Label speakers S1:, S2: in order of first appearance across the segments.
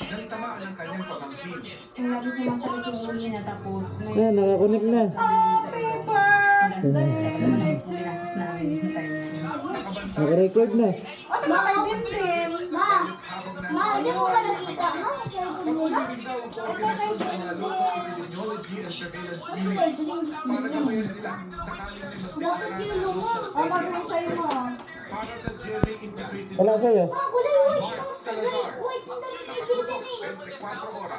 S1: nang tamaan ng kanyang pamangkin.
S2: Kung lagi sumasakit yung ulo niya, tapos may...
S3: Ayan, nakakonect na.
S2: Namin sa ilong. Ginastos na yung ginastos namin yung time na yun.
S1: Nakabantay
S3: Naka-record na.
S1: habang nasa patuloy rin daw ang koordinasyon sa mga local epidemiology and surveillance units para gabayan sila sakaling may magdeklara ng local para sa GMA Integrated
S3: Wala sa'yo.
S1: Mark Salazar, 24 oras.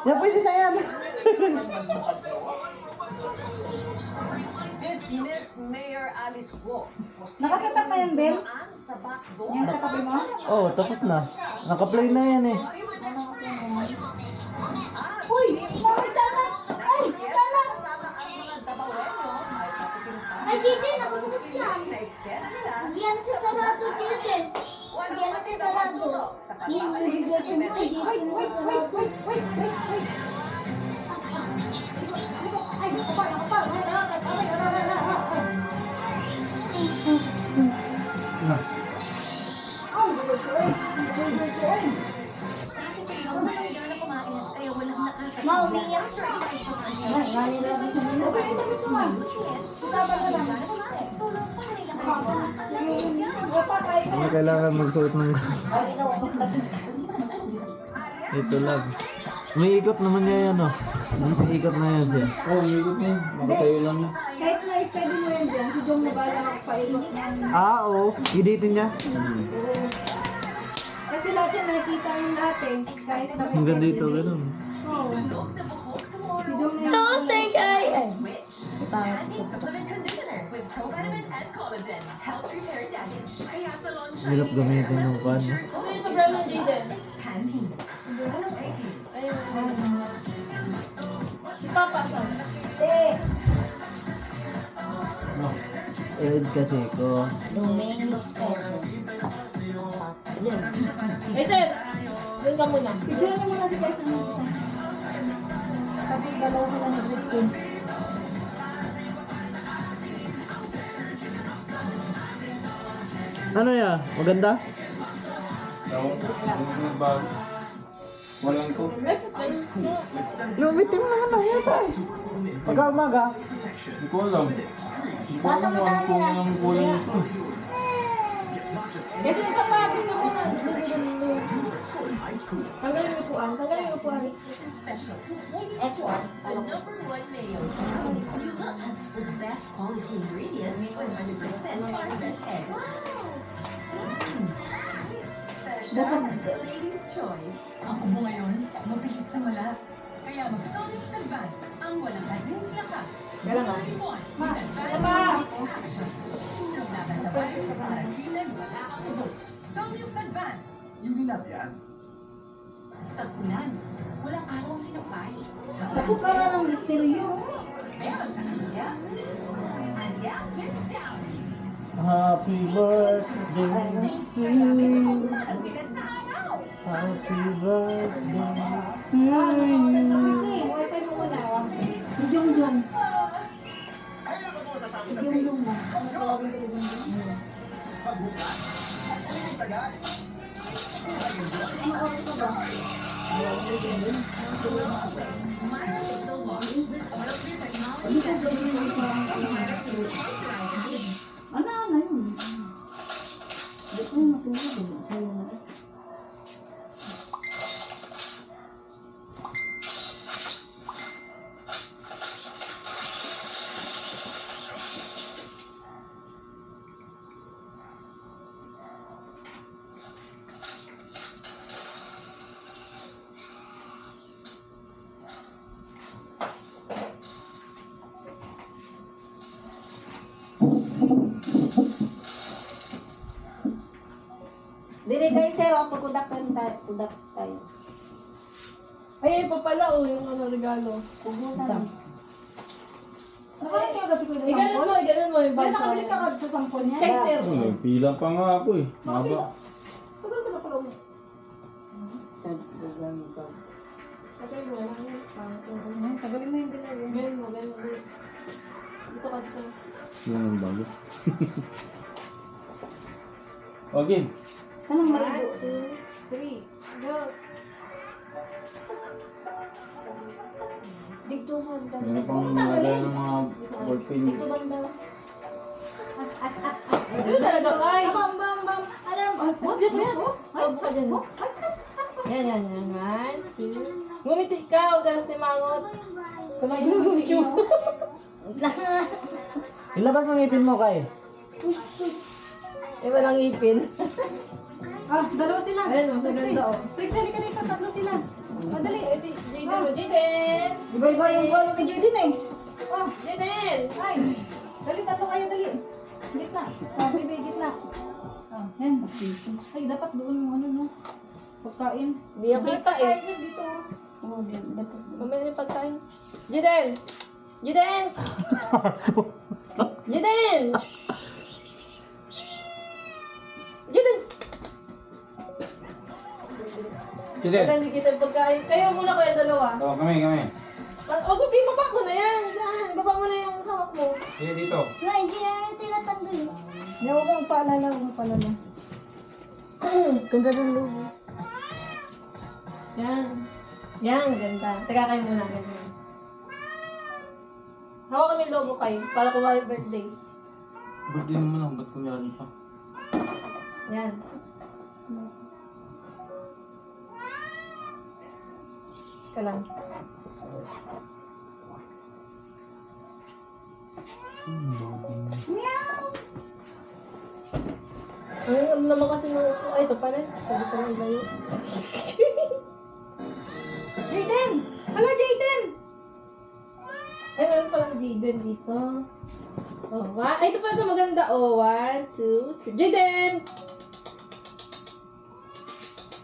S3: Yan, pwede na yan.
S4: Business Mayor Alice Guo.
S5: Nakasetup na yan, Ben?
S4: Sa backdoor.
S5: Yung katabi mo?
S3: Oo, tapos na. Naka-play na yan eh.
S5: Uy! Bakit kalat? Ay! Kalat!
S4: Kasama ang mga Dabaweno ay sa Pipinpan.
S6: Ay, DJ, nakabukas yan.
S4: Na eksena nila.
S6: Diyan sa sarado, DJ. Diyan sa sarado. Hindi bigyan ko mo.
S5: Wait, wait, wait, wait, wait, wait, wait. Ay, ako pa.
S6: Mauliyak
S3: Hindi kailangan magsuot ng... Ito lang. May ikot naman niya yan oh. May ikot na yan siya. Oo, may ikot na yan. Makatayo lang yan.
S5: Kahit na-study mo yan dyan, si Jong nabala magpaikot na.
S3: Oo. Giditin niya.
S5: Kasi lahat yan nakikita yung natin. Kahit na
S3: Hanggang dito, gano'n.
S5: Namaste, guys!
S7: Supplement conditioner with provitamin and collagen helps repair damage. Kaya sa launch
S3: Hirap gamitin ng pan.
S5: Kasi yung sobrang lang, Jaden.
S7: it's Pantene.
S5: Si Papa, saan?
S3: Ed kasi ko.
S5: Eh, sir! Doon ka muna. Picture mo muna si Kaisa. Sabi, dalawa ko lang na-victim.
S3: Ano ya? Maganda?
S8: Walang ko.
S3: Lumitim na ano yata. Pagka umaga.
S8: Hindi ko alam. Hindi ko alam kung ano yung kulang ito.
S5: Kasi isa pa, tingnan mo na. Tanggalin yung upuan. Tanggalin yung upuan.
S7: Special. Ladies Choice, the #1 mayo. You look with the best quality ingredients, 100% farm fresh eggs. Special. Ladies Choice.
S9: Ang ubo ngayon, mabilis na wala. Kaya mag-Sonics Advance ang walang kasing lakas.
S5: Kailan nga?
S9: With advanced action. Naglaban sa virus para hilan wala ang ubo. Sonics Advance.
S1: Unilab yan.
S7: Tag-ulan. Walang araw ang sinapay. Sa
S5: Ako ka nga ng misteryo.
S7: pero sa kanya, Anya with down.
S3: Happy birthday to you.
S7: Nagbilan sa araw.
S3: Happy birthday to you.
S5: Kasi, wifi mo wala. Si Jong. Si Jong na.
S1: Pagbukas, linis agad.
S5: Ano oras na ba?
S7: Microfacial wash with oil free technology
S5: Ano ko gawin mo sa Ano yun? Hindi ko matulog. Sa'yo na ito. Dili kayo sir, pagkudak tayo.
S10: Ay, pa pala yung ano, regalo.
S5: Pugusan. Nakalit kayo gabi ko yung
S10: Ganun mo, yung
S5: Kaya
S10: bag
S5: nakabili ka sa sampol niya.
S10: Check sir.
S8: Pila pa nga ako eh. Haba.
S5: Tagal ka na pala ulit.
S10: Patay mo, alam mo.
S5: Tagalin mo yung dilaw.
S10: Ganun mo, ganun mo. Dito ka dito.
S8: Yan ang bago. Okay.
S5: Anong maligo?
S10: 1, 2, 3, go!
S5: Dito sa dami.
S8: Meron pang nalagay ng mga ballpen.
S5: Dito banda.
S10: Dito talaga, Kai!
S5: Bam, bam, bam. Alam,
S10: Mas dito yan. Stop ka dyan. Yan, yan, yan. 1, 2. Ngumiti ka, huwag ka na simangot.
S5: Kumain mo dito.
S3: Ilabas mo ngipin mo, Kai.
S10: Iba ng ngipin.
S5: Ah, dalawa sila.
S10: Ayun, mas maganda, oh.
S5: Trixie, halika dito. Tatlo sila. Madali.
S10: Eh, si Jaden mo, Jaden!
S5: Iba-iba yung golo kay Judin eh. Oh,
S10: Jaden!
S5: ay. Dali, tatlo kayo, dali. Gitna. Ah, baby, gitna. Ah, yan. Ay, dapat doon yung ano, no? Pagkain.
S10: Hindi ako kita eh.
S5: Pagkain dito. Oh, dapat.
S10: Mamaya yung pagkain. Jaden! Jaden! Jaden! Jaden!
S8: Sige.
S10: Hindi kita yung pagkain. Kayo muna kayo dalawa.
S8: Oh, kami.
S10: O, Gupi, baba mo na yan. Diyan. Baba mo na yung hawak mo.
S8: Sige, dito.
S6: Nga, hindi namin tinatanggal.
S5: Hindi, huwag mong paalala, huwag mong paalala.
S6: Ganda ng logo.
S10: Yan. Yan, ganda. Teka kayo muna. Ganyan. Hawak kami yung logo kayo para kumari birthday.
S8: Birthday naman ako. Ba't kunyari pa?
S10: Yan. Ika lang. Ano naman kasi nung... Ay, ito pala. Sabi ko na ilayo.
S5: Jayden! Hala, Jayden!
S10: Ay, meron palang Jaden dito. Oh, ay, ito pala maganda. Oh, 1, 2, 3. Jaden!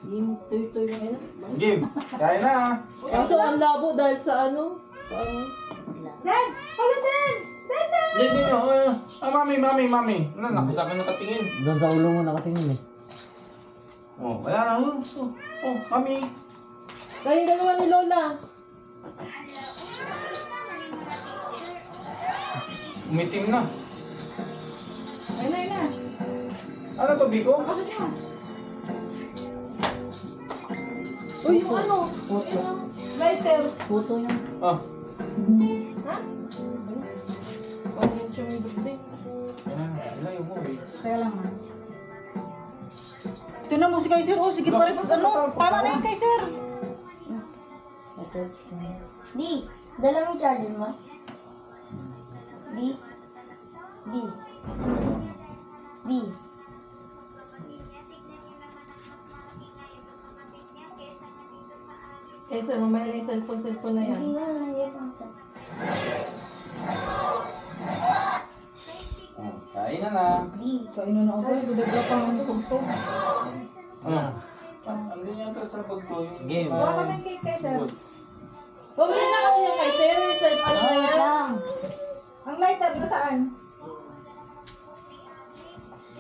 S5: Yung tuy-tuy na yun.
S8: Game. Kaya na.
S10: Kaso ang labo dahil sa ano?
S5: Dan! Hala, Dan! Dan, Dan!
S8: Hindi nyo. Mami. Ano, nakasakin nakatingin.
S3: Doon sa ulo mo nakatingin eh.
S8: Oh, wala na. Mami.
S10: Kayo dalawa ni Lola.
S8: Umitim na.
S5: Ayun na, ayun na.
S8: Ano to, Biko?
S5: Bakit niya?
S10: Uy, yung ano? Yung lighter.
S5: Puto yan.
S8: Ah.
S10: Ha? Pangit siya may birthday.
S8: Layo mo eh.
S5: Kaya lang ah. Ito na mo si Kaiser. Oh, sige pa rin. Ano? Tama na yung Kaiser.
S6: Di, dala mo yung charger mo. Di.
S10: Eh, sir, mamaya na yung cellphone na yan.
S6: Hindi na, nahihirap ka.
S8: Oh, kain na na.
S6: Di.
S5: Kain na agad. Budagla pa ang tugtog.
S8: Ano? Andun yata sa bag ko yung
S3: Game.
S5: Huwag kami kay Kaiser.
S10: Mamaya na kasi yung kay Sir. Sir, ano na yan?
S6: Lang.
S5: Ang lighter nasaan?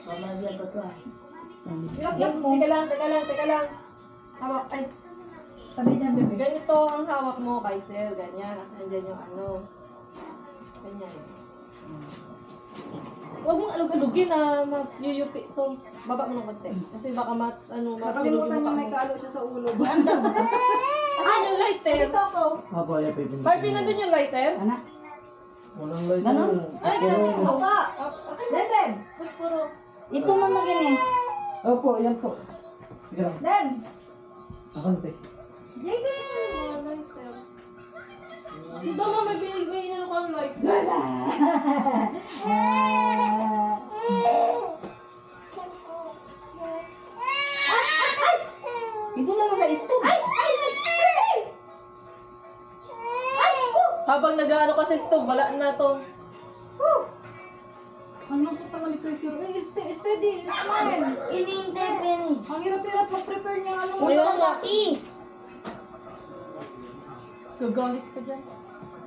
S6: Mamagyan ko to ah.
S5: Ilagyan mo.
S10: Teka lang. Hawak, ay.
S5: Sabi niya, bebe.
S10: Ganito ang hawak mo kay Sir. Ganyan. Kasi andyan yung ano. Ganyan. Huwag mong alug-alugin na mayuyupi ito. Baba mo ng konti. Kasi baka
S5: Nakalimutan niya may kaalo siya sa ulo.
S10: Asan yung lighter?
S5: Ito ako.
S3: Apo, ay pipin.
S10: Barbie, nandun yung lighter?
S5: Anak.
S3: Walang light.
S5: Ganon?
S10: Ay,
S5: Ako ka. Den.
S10: mas puro.
S5: Ito mo magini.
S3: Opo, yan po. Sige lang.
S5: Den.
S3: Asante.
S5: Jayden.
S10: Lighter. Diba ma, may ano kang lighter?
S5: Ito na lang sa stove.
S10: Habang nag-ano ka sa stove, wala na to.
S5: Ano po tama ni Kaiser? Eh, steady. Smile.
S6: Inintay pa yan eh.
S5: Ang hirap-hirap mag-prepare niya. Ano mo?
S10: Ayaw nga.
S6: Kasi.
S10: Gagalit ka dyan.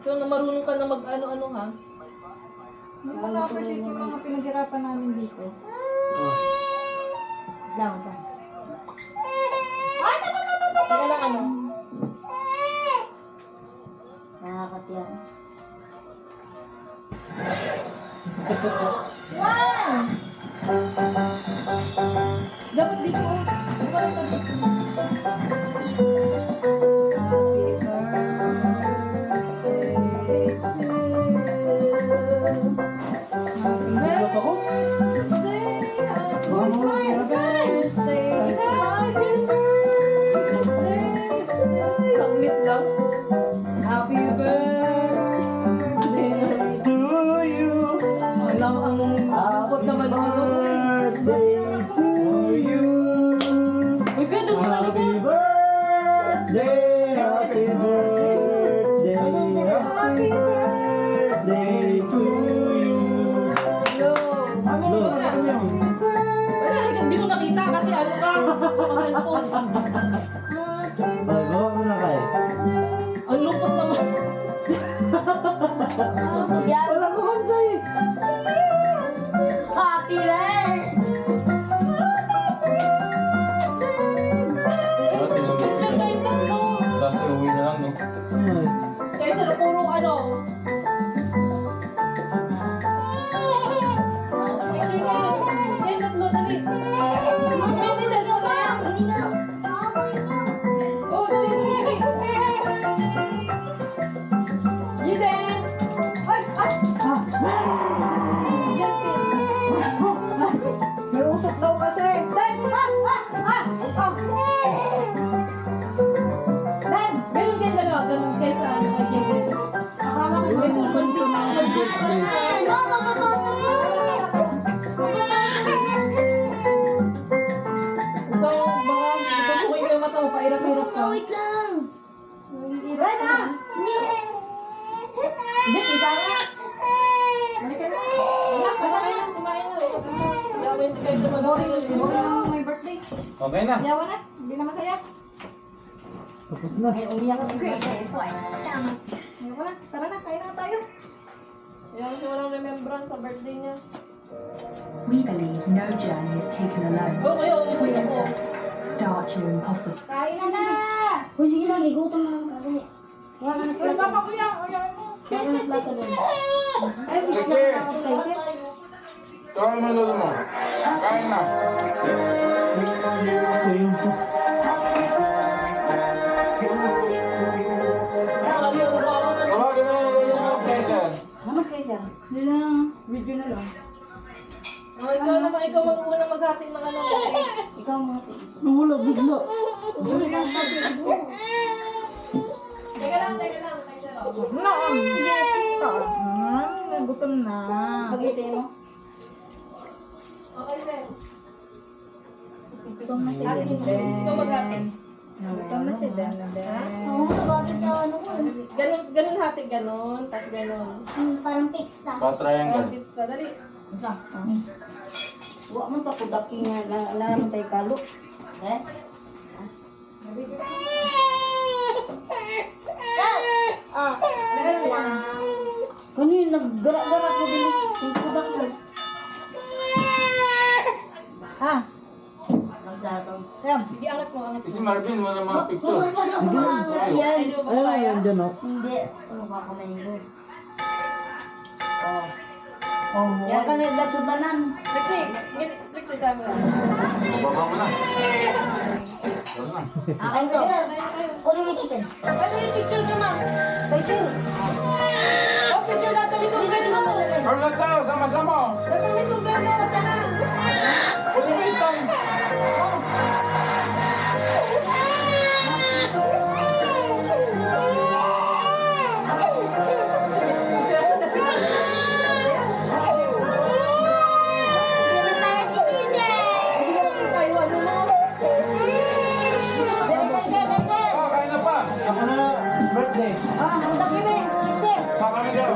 S10: Ikaw na marunong ka na mag-ano-ano ha.
S5: Hindi ko na-appreciate yung mga pinaghirapan namin dito.
S6: Lang.
S10: Teka lang ano.
S6: Nakakatiyan.
S5: One! Dapat dito. Bukala ka dito. Happy birthday to you. Submit lang. Happy birthday
S3: To you.
S5: Alam ang lungkot naman ng ano.
S3: Birthday to you.
S5: Uy, ganda mo
S3: Happy
S5: talaga.
S3: birthday. Happy birthday. Happy birthday to you.
S5: Yo.
S3: Lo, ano yun?
S5: Wala, hindi mo nakita kasi ano ka. Cellphone.
S3: Gawa mo na kayo.
S5: Ang lungkot naman.
S3: Wala ko kanta eh.
S6: Happy birthday!
S5: Picture kayo tatlo.
S8: Tapos uwi na lang, no?
S5: Kaysa na puro ano. Kayo tatlo, dali. May cellphone na yan. Oh, dali, dali. Jiden! Ay! Ay! May usok daw kasi. Dan! Dan! Ganun kayo dalawa. Ganun kayo sa ano kay Jiden. Akala ko may cellphone dito na ako. Ikaw, baka tutukoy kayo mata mo. Pairap-irap ka.
S6: Wait lang.
S5: Dan ah! Hindi, ikaw nga. Halika na. Anak, kumain na, kumain na. Yawin si Kyle sa boring lang may birthday.
S8: Okay na.
S5: Yawa na, hindi na masaya.
S3: Tapos na.
S7: Greatest wife. Tama.
S5: Yawa na, tara na, kaya na tayo.
S10: Yan siya walang remembrance sa birthday niya.
S11: We believe no journey is taken alone.
S10: Oh, kayo,
S11: Toyota, start your impossible.
S5: Kain na na!
S6: Kung sige lang, igutom na ako.
S5: Wala na plato. Baka kuya, ayaw mo. Wala na plato doon. Ay, sige na ako tayo, sir.
S8: Tawag mo yung lolo mo. Kain na.
S3: Ito yung
S8: Tawagin mo yung lolo mo, Jason.
S5: Namas kayo, sir. Hindi na lang, video na lang.
S10: Oh, ikaw naman, ikaw mag-una maghati ng ano.
S5: Ikaw mga
S3: nawala bigla.
S10: Teka lang, teka lang. Teka lang.
S5: No, sige, ito. Nagutom na. Spaghetti mo.
S10: Okay, sir.
S5: Gutom na si
S10: Ate mo.
S5: Den.
S10: Ikaw maghati.
S5: Gutom na si Den.
S6: Oo, nagagit sa ano ko.
S10: Ganun hati, ganun. Tapos ganun.
S6: Parang pizza.
S8: Pa-triangle.
S10: Pizza, dali.
S5: Huwag mo ito kudaki nga. Naman tayo kalo.
S6: Eh? Oh, meron lang.
S5: Kanina, naggara-gara ko din. Yung kudak mo. Ha?
S6: Magdatong.
S5: Yan.
S10: Hindi, angat mo, angat mo.
S8: Kasi Marvin, wala mga picture.
S6: Paano ko maangat yan?
S10: Ay, di mo ba
S3: Ayun,
S10: kaya?
S3: yan dyan oh.
S6: Hindi. Ano ba ako may ilo?
S5: Yan ka nila sudanan.
S10: Trixie, sabi mo.
S8: Baba mo na. Wala na.
S6: Akin to. Kunin mo yung chicken.
S10: Ano yung picture niya, ma'am? Picture. Oh, picture natin may sombrero.
S8: Wala tayo, sama-sama.
S10: Natin may sombrero. Sana. Tayo, ano mo?
S8: Oh, kain na pa.
S3: Ako na birthday.
S5: Ang dami na eh.
S8: Kakain daw.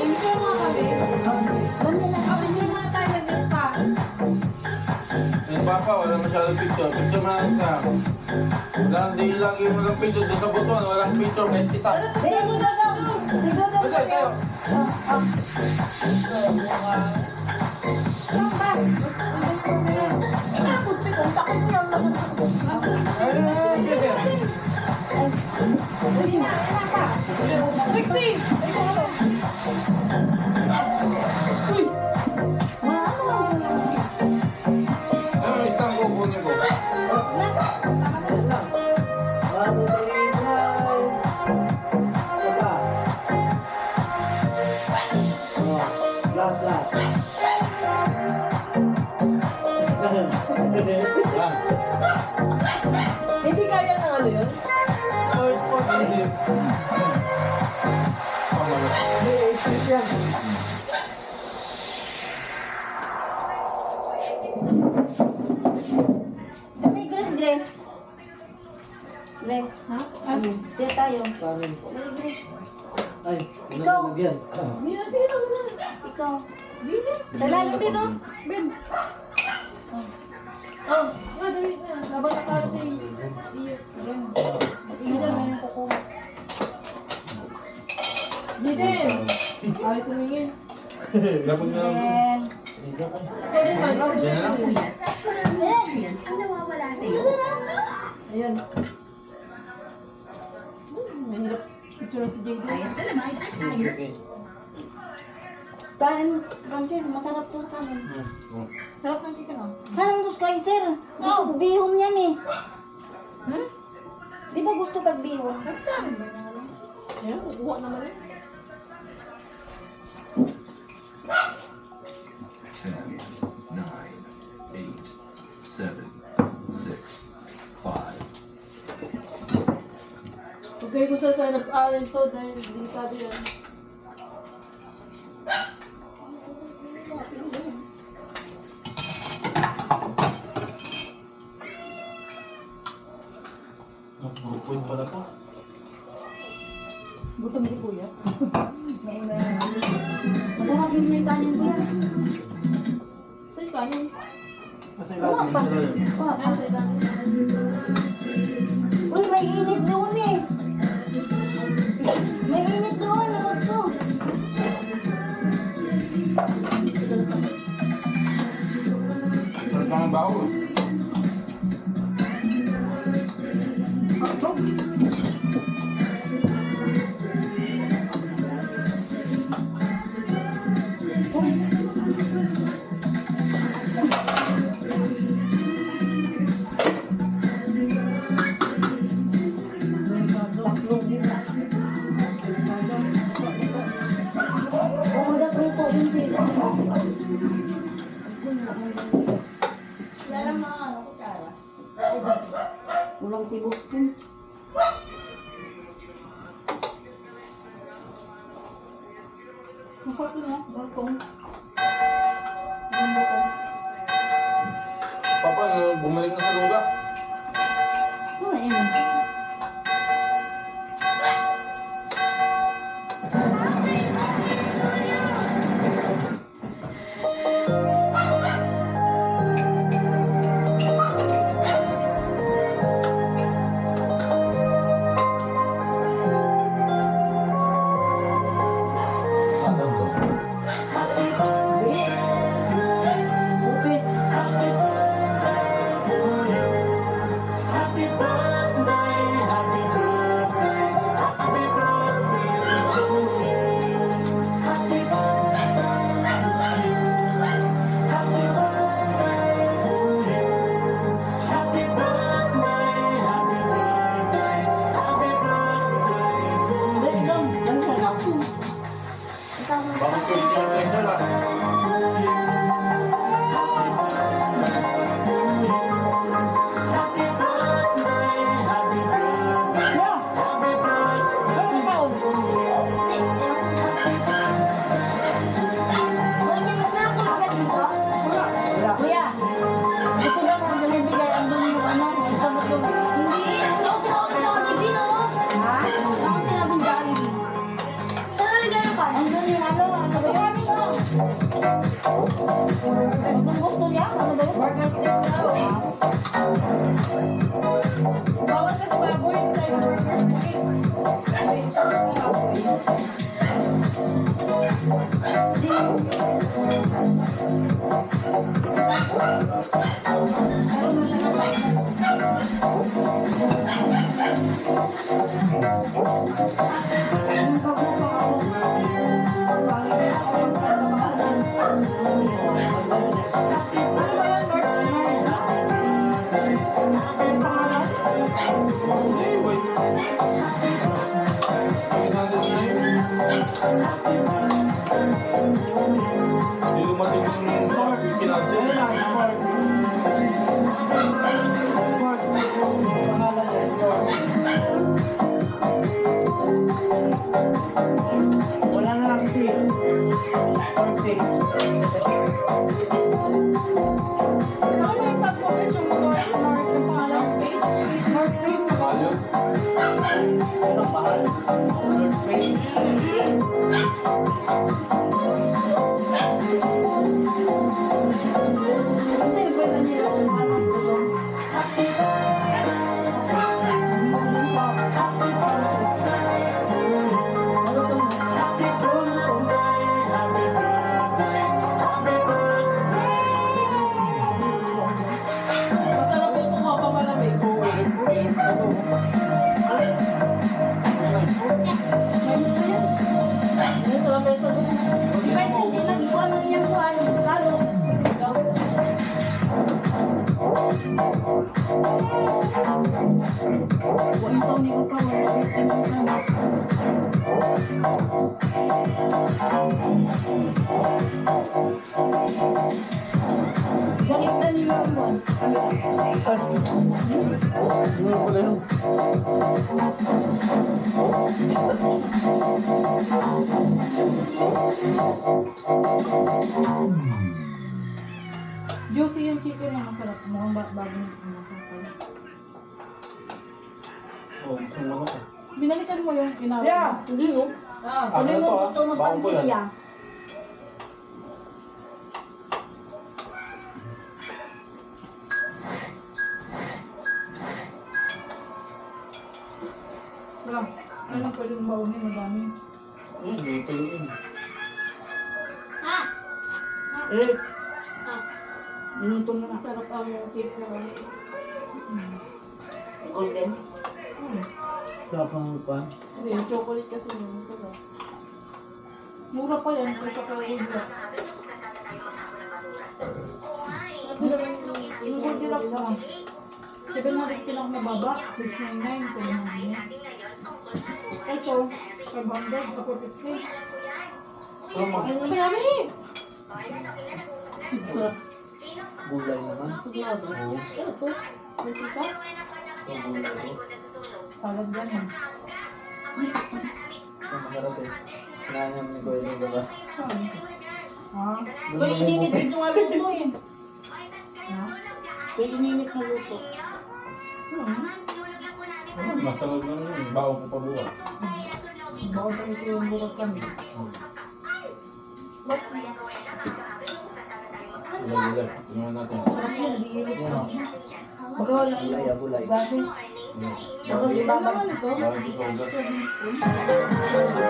S10: Picture mo kami. Picture mo tayo ng pa.
S8: Eh, Papa, wala masyadong picture. Picture mo lang ka. Wala, hindi lagi mo lang picture. Doon sa buton, walang picture. Kahit si Sam.
S10: Picture mo na daw.
S8: Basta, tayo. Ano, isang kukunin ko.
S10: Hindi kaya ng ano yun?
S5: Kami, Grace. Grace.
S10: Ha?
S5: Dito tayo.
S3: Ay,
S5: Ikaw.
S3: nalagyan.
S10: Hindi na sige na muna.
S5: Ikaw.
S10: Dito.
S5: Sa lalim dito. Ben.
S10: Oh, nga, dali na. Habang nakala sa iyo. Ayan.
S5: Sige na ngayon ko.
S10: Diden! Ay, tumingin.
S8: Lapag na lang.
S5: Ben.
S10: Kevin, man. Oh,
S7: Puyat, maraming nutrients ang nawawala sa iyo.
S10: Ayan. Mahirap picture si Jaden.
S7: Niacinamide at iron.
S5: Kain, Francis, masarap to sa kanin.
S10: Sarap ng chicken, oh.
S5: Handos kay sir. Gusto bihon yan eh. Di ba gusto kag bihon?
S10: Ayan, kukuha naman eh.
S1: 10, 9, 8, 7, 6, 5.
S10: Okay, kung saan nag-aaral to dahil delikado yan.
S8: Point pala to.
S10: Gutom si Kuya.
S5: Masarap yung may kanin ko yan.
S10: Sa'yo kanin.
S8: Kasi lagi
S5: Pa.
S8: sila.
S10: Ah, sa'yo kanin.
S5: Uy, may init doon eh. May init doon. Ano to?
S8: Sarap ang baho.
S5: Umuda ko po yung sila.
S6: Wala mga ano, kutsara.
S5: Ulang tibok din.
S10: Masarap yun, ah. Balkong.
S8: Papa, bumalik na sa lugar.
S5: Oh, ayun.
S8: Bakit kayo siya lang?
S5: Kuya, ito lang ang binibigay. Andun yung ano, ito mo ito.
S6: Hindi, ako sinabi na ako ni Bino.
S5: Ha?
S6: Ako sinabi ni Jollibee. Saan nalagay ng kanin?
S5: Andun yung ano,
S8: Hindi lumating yung kinansin.
S12: Wala na lang kasi. Konti.
S5: Ano yung pag-comment yung North yung pangalan face? North face.
S8: Mahal yun.
S12: Anong mahal? North Face.
S5: Kasi iba nila yung pangalan ko. Masarap yung kumapamalamig. Sakit na nila mo. Juicy yung chicken na masarap. Mukhang bagong masarap.
S8: Oh, gusto mo ako.
S5: Binalikan mo yung inawa.
S12: Yeah.
S5: Hindi no?
S12: Sabi mo gusto mo
S8: Bago ko yan.
S12: pansilya.
S5: Wala. Ano pwedeng baunin? Madami.
S8: Hindi kayo yun.
S6: Ha?
S12: Eh. Minuto na na.
S5: Sarap ang cake na ano.
S12: Golden.
S3: Sarap ng pan.
S5: Hindi, yung chocolate kasi yun. Masarap. Mura pa yan. Kaya sa gold na. Yung gold deluxe mo. 700 pinakamababa. 699. 700. Ito. 500. 450. Ano ba yami?
S3: Gulay naman.
S5: Suglado.
S3: Oo.
S5: Ano to? Mantika?
S3: Ang gulay ko.
S5: Salad yan eh.
S3: Ang masarap eh. Kinain ko yun yung gabas.
S5: Ah.
S12: Ito ininit dito nga luto eh.
S5: Ha?
S12: Ito ininit na luto.
S8: Masalog lang yun. Bago ko pa buwan.
S5: Bawal kami ito yung bukas kami.
S8: Gulay-gulay. Tingnan natin.
S5: Sarap yan, nag-iinit
S3: Yan
S5: ka.
S3: o.
S12: Magkawala.
S3: Gulay ah, gulay.
S12: Gasi. Ako di
S5: Ilan
S12: ba?
S5: naman ito?
S8: Bakit ikaw ugat?
S5: 7 spoon.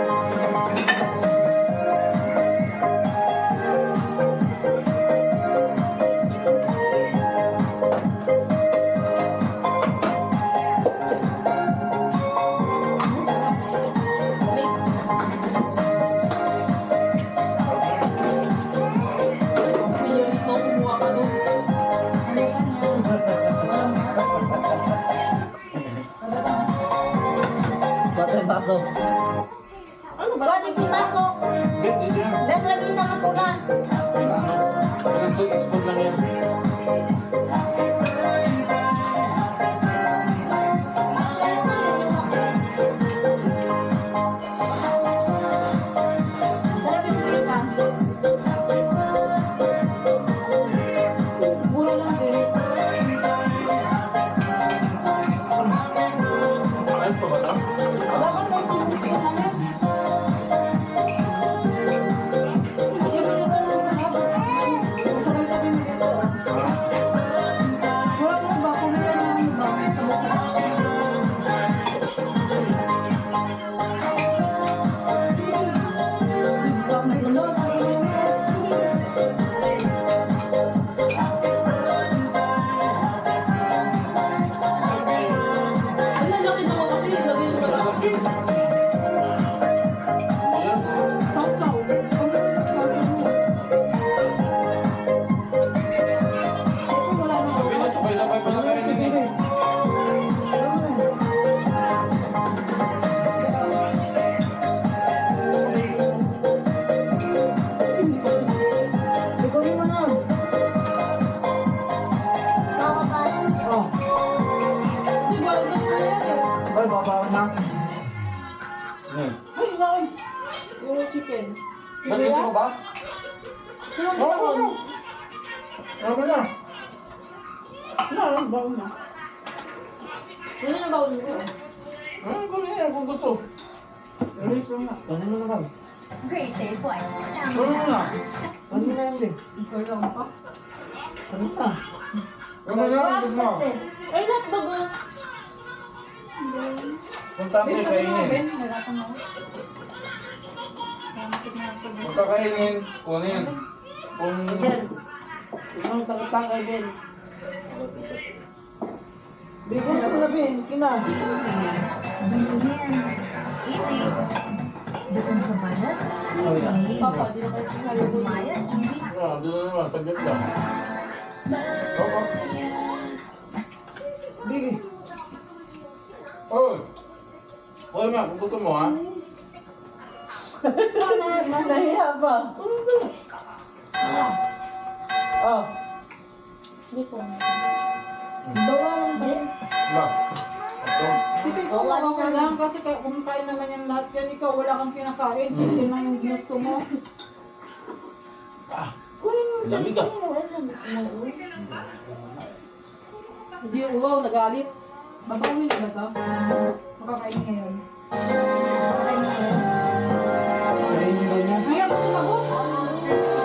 S3: Patay baso.
S5: Ano ba?
S12: Bakit yung tato?
S8: Nandito mo ba?
S5: Sino
S8: Oo, oo, oo. Ano na?
S5: Ano, baon na.
S10: Ano na ba ulit ko?
S8: Kunin yan kung gusto.
S5: Ulit lang na.
S3: Ano mo naman?
S7: Great Taste White.
S8: Kunin mo na.
S3: Ano mo na yan din?
S5: Ikaw lang pa.
S3: Ano na?
S8: Ano na? Ano na?
S10: Ay, hotdog oh.
S8: Punta ko
S5: Ben,
S8: kainin.
S5: Ben, nagkakon ako. Nakakit na ako.
S8: Punta kainin. Kunin. Kung...
S3: Ano tagapang kay Ben? Bigyan ako na Ben, kina.
S11: Bilhin. Easy. Bitin sa budget? Easy.
S10: Papa, di na kayo pinalubog.
S11: Maya, easy.
S8: Ah, doon na naman. Saglit lang. Oo.
S3: Bigay.
S8: Oh! Oy, ma, kung gusto mo ha?
S3: Nahiya ba? Oh.
S10: Hindi po.
S3: Dawa lang ba?
S8: Ma. Ito.
S5: Titig ko ka lang kasi kumakain naman yan lahat yan. Ikaw wala kang kinakain. Titig lang yung gusto mo.
S8: Lamig ah.
S10: Hindi, wow, nagalit.
S5: Babawin ka ba ito? Makakain ngayon.